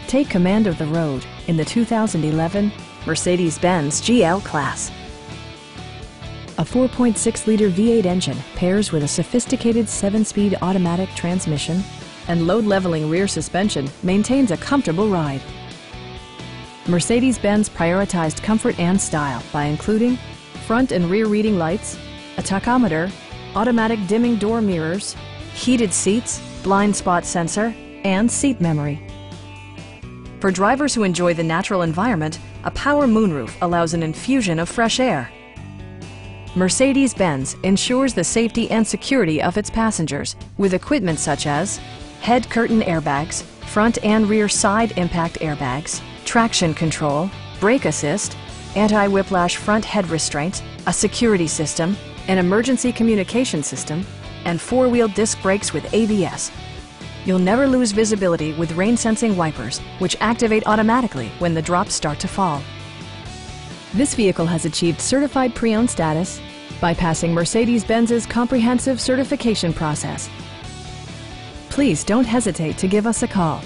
Take command of the road in the 2011 Mercedes-Benz GL Class. A 4.6-liter V8 engine pairs with a sophisticated 7-speed automatic transmission, and load-leveling rear suspension maintains a comfortable ride. Mercedes-Benz prioritized comfort and style by including front and rear reading lights, a tachometer, automatic dimming door mirrors, heated seats, blind spot sensor, and seat memory. For drivers who enjoy the natural environment, a power moonroof allows an infusion of fresh air. Mercedes-Benz ensures the safety and security of its passengers with equipment such as head curtain airbags, front and rear side impact airbags, traction control, brake assist, anti-whiplash front head restraints, a security system, an emergency communication system, and four-wheel disc brakes with ABS. You'll never lose visibility with rain-sensing wipers, which activate automatically when the drops start to fall. This vehicle has achieved certified pre-owned status by passing Mercedes-Benz's comprehensive certification process. Please don't hesitate to give us a call.